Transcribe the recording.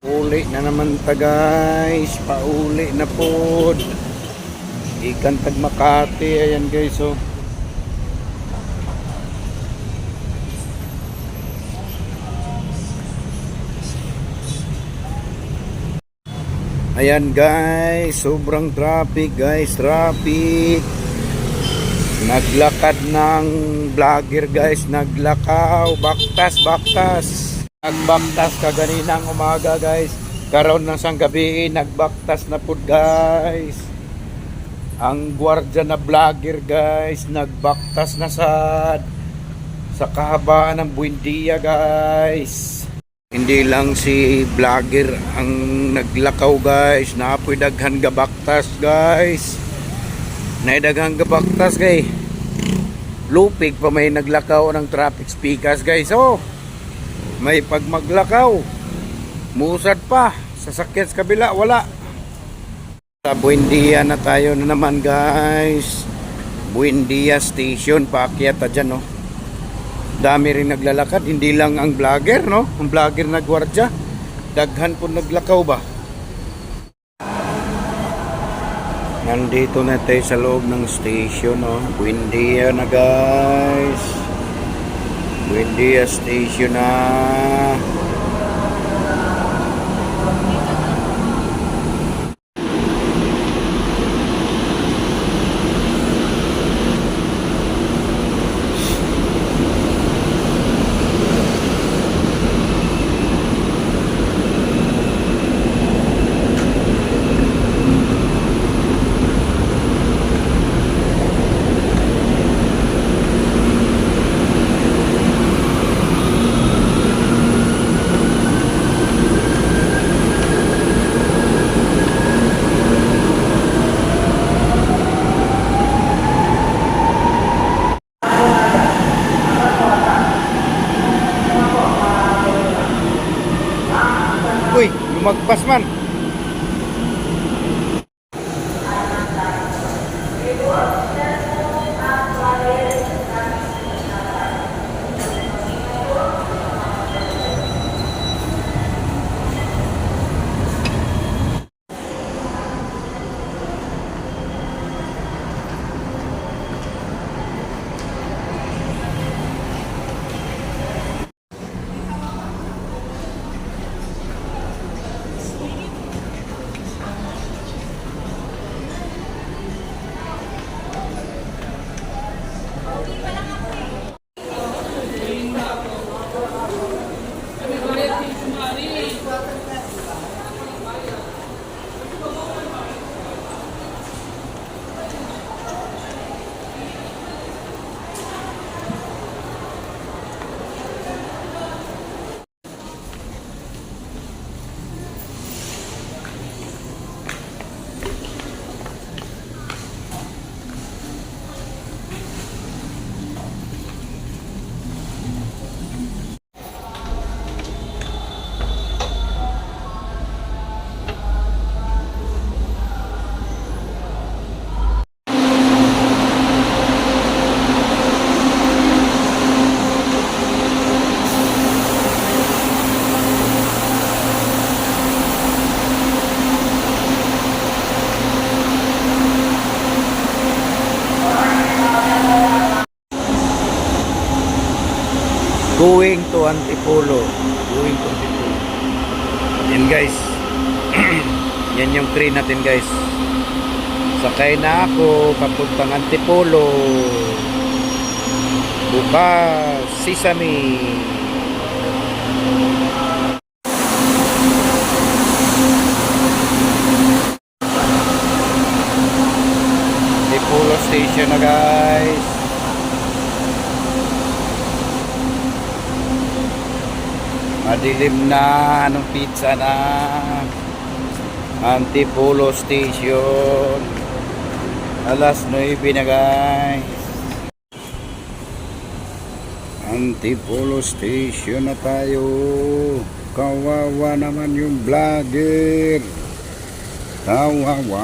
Uli na naman ta guys, pauli na pod. Ikan tag Makati, ayan guys oh. Ayan guys, sobrang traffic guys, traffic. Naglakad ng vlogger guys, naglakaw, baktas. Nagbaktas kaganinang umaga guys. Karon ng sang gabi nagbaktas na pud guys. Ang gwardiya na vlogger guys, nagbaktas na sa kahabaan ng Buendia guys. Hindi lang si vlogger ang naglakaw guys, naapoy daghan gabaktas guys. Naidaghan gabaktas kay lupig pa may naglakaw ng traffic speakers guys. Oh, may pagmaglakaw musad pa sasakyan sa kabila, wala. Sa Buendia na tayo na naman guys. Buendia station, paakyat dyan oh. Dami rin naglalakad, hindi lang ang vlogger no, ang vlogger na gwardiya, daghan po naglakaw ba. Nandito na tayo sa loob ng station no. Buendia na guys, Buendia station na. Uy, lumagpas man. Going to Antipolo. Going to Antipolo. Yan guys. Yan yung train natin guys. Sakay na ako papuntang Antipolo. Bukas Sesame. Antipolo station na guys. Madilim na, anong pizza na. Antipolo station, alas 9 na guys. Antipolo station na tayo. Kawawa naman yung vlogger, kawawa.